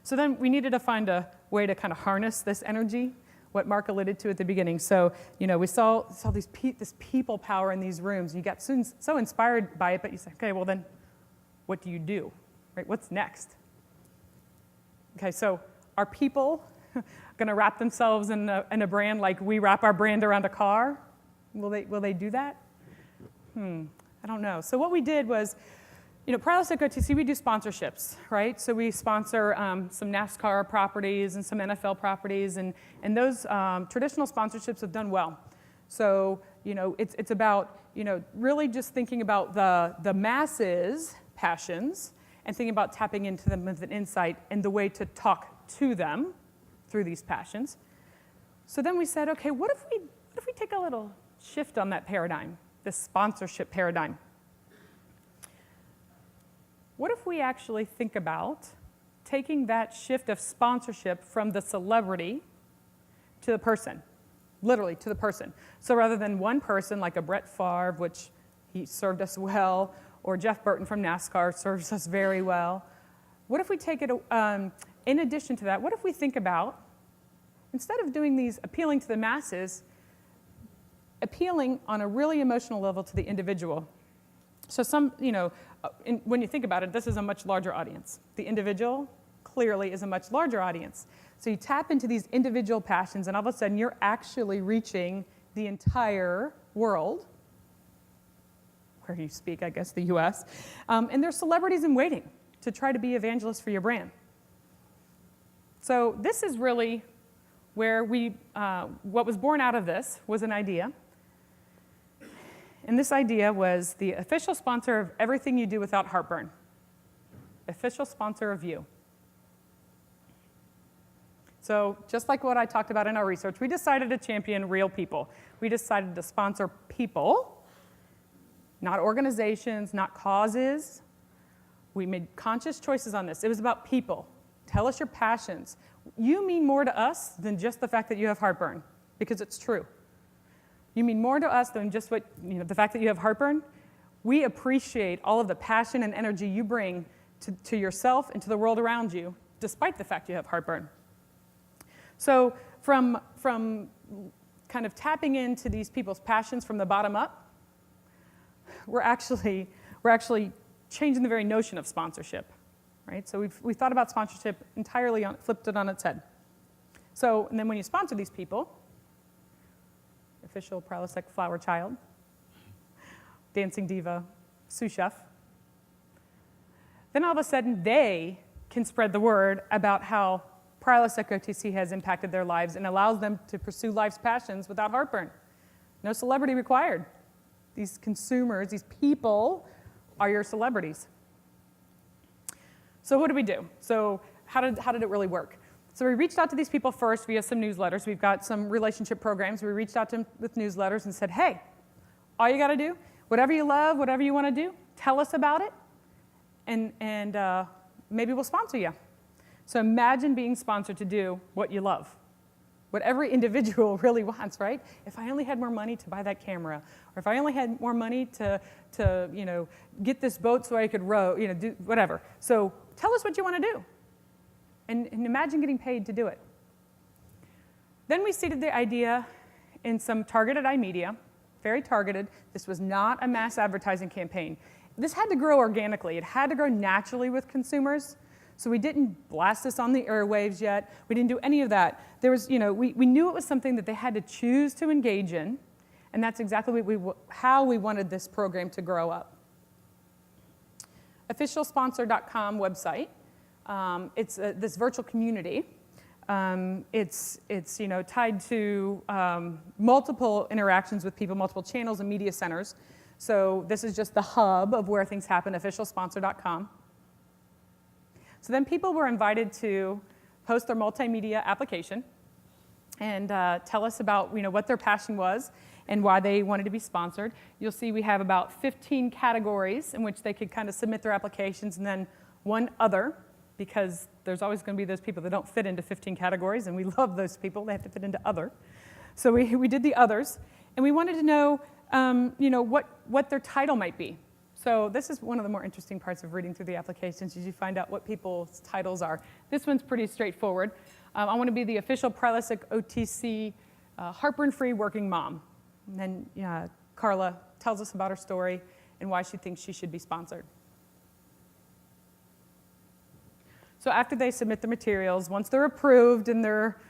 So then we needed to find a way to kind of harness this energy, what Marc alluded to at the beginning. So, we saw this people power in these rooms. You got so inspired by it, but you said, okay, well then, what do you do? Right? What's next? Okay, so are people going to wrap themselves in a brand like we wrap our brand around a car? Will they do that? I don't know. So what we did was, Prowess at OTC, we do sponsorships, right? So we sponsor some NASCAR properties and some NFL properties, and those traditional sponsorships have done well. So, it's about, really just thinking about the masses' passions and thinking about tapping into them with an insight and the way to talk to them through these passions. So then we said, okay, what if we take a little shift on that paradigm, this sponsorship paradigm? What if we actually think about taking that shift of sponsorship from the celebrity to the person, literally to the person? So rather than one person like a Brett Favre, which he served us well, or Jeff Burton from NASCAR serves us very well, what if we take it, in addition to that, what if we think about, instead of doing these appealing to the masses, appealing on a really emotional level to the individual? So when you think about it, this is a much larger audience. The individual clearly is a much larger audience. So you tap into these individual passions, and all of a sudden you're actually reaching the entire world, where you speak, I guess, the US. And there's celebrities in waiting to try to be evangelists for your brand. So this is really where what was born out of this was an idea. And this idea was the official sponsor of everything you do without heartburn. Official sponsor of you. So just like what I talked about in our research, we decided to champion real people. We decided to sponsor people, not organizations, not causes. We made conscious choices on this. It was about people. Tell us your passions. You mean more to us than just the fact that you have heartburn, because it's true. You mean more to us than just the fact that you have heartburn. We appreciate all of the passion and energy you bring to yourself and to the world around you, despite the fact you have heartburn. So from kind of tapping into these people's passions from the bottom up, we're actually changing the very notion of sponsorship, right? So we thought about sponsorship entirely, flipped it on its head. So, and then when you sponsor these people, official Prilosec flower child, dancing diva, sous chef, then all of a sudden they can spread the word about how Prilosec OTC has impacted their lives and allows them to pursue life's passions without heartburn. No celebrity required. These consumers, these people, are your celebrities. So what do we do? So how did it really work? So we reached out to these people first via some newsletters. We've got some relationship programs. We reached out to them with newsletters and said, hey, all you got to do, whatever you love, whatever you want to do, tell us about it, and maybe we'll sponsor you. So imagine being sponsored to do what you love, what every individual really wants, right? If I only had more money to buy that camera, or if I only had more money to get this boat so I could row, do whatever. So tell us what you want to do. And imagine getting paid to do it. Then we seeded the idea in some targeted media, very targeted. This was not a mass advertising campaign. This had to grow organically. It had to grow naturally with consumers. So we didn't blast this on the airwaves yet. We didn't do any of that. There was, we knew it was something that they had to choose to engage in, and that's exactly how we wanted this program to grow up. Officialsponsor.com website. It's this virtual community. It's tied to multiple interactions with people, multiple channels and media centers. So this is just the hub of where things happen, officialsponsor.com. So then people were invited to post their multimedia application and tell us about what their passion was and why they wanted to be sponsored. You'll see we have about 15 categories in which they could kind of submit their applications, and then one other, because there's always going to be those people that don't fit into 15 categories, and we love those people. They have to fit into other. So we did the others, and we wanted to know what their title might be. So this is one of the more interesting parts of reading through the applications, is you find out what people's titles are. This one's pretty straightforward. I want to be the official Prilosec OTC heartburn-free working mom. And then Carla tells us about her story and why she thinks she should be sponsored. So after they submit the materials, once they're approved and they're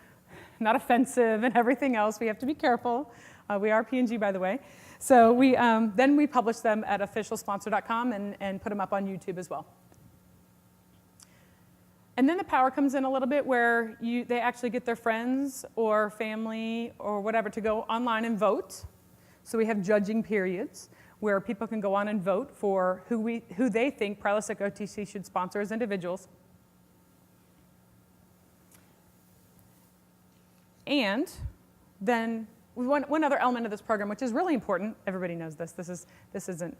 not offensive and everything else, we have to be careful. We are P&G, by the way. So then we publish them at officialsponsor.com and put them up on YouTube as well. And then the power comes in a little bit where they actually get their friends or family or whatever to go online and vote. So we have judging periods where people can go on and vote for who they think Prilosec OTC should sponsor as individuals. And then one other element of this program, which is really important, everybody knows this, this isn't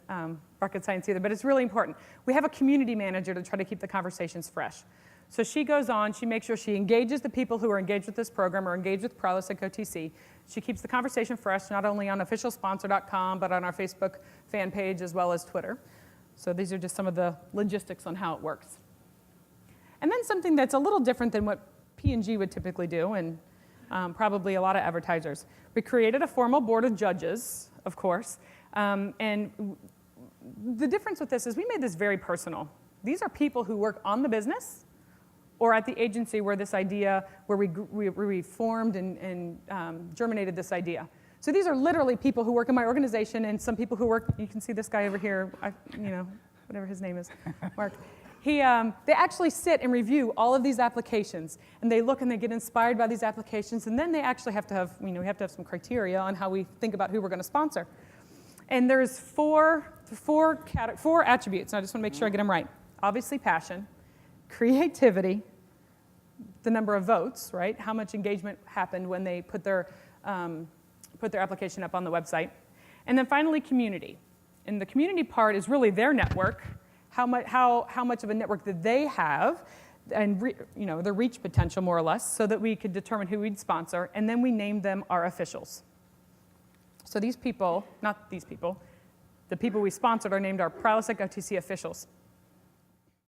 rocket science either, but it's really important. We have a community manager to try to keep the conversations fresh. So she goes on, she makes sure she engages the people who are engaged with this program or engaged with Prilosec OTC. She keeps the conversation fresh, not only on officialsponsor.com, but on our Facebook fan page as well as Twitter. So these are just some of the logistics on how it works. And then something that's a little different than what P&G would typically do, and probably a lot of advertisers. We created a formal board of judges, of course, and the difference with this is we made this very personal. These are people who work on the business or at the agency where this idea, where we formed and germinated this idea. So these are literally people who work in my organization and some people who work, you can see this guy over here, whatever his name is, Marc. They actually sit and review all of these applications, and they look and they get inspired by these applications, and then they actually have to have, we have to have some criteria on how we think about who we're going to sponsor. And there's four attributes, and I just want to make sure I get them right. Obviously, passion, creativity, the number of votes, right? How much engagement happened when they put their application up on the website. And then finally, community. And the community part is really their network. How much of a network that they have, and their reach potential more or less, so that we could determine who we'd sponsor, and then we named them our officials. So these people, not these people, the people we sponsored are named our Prilosec OTC officials.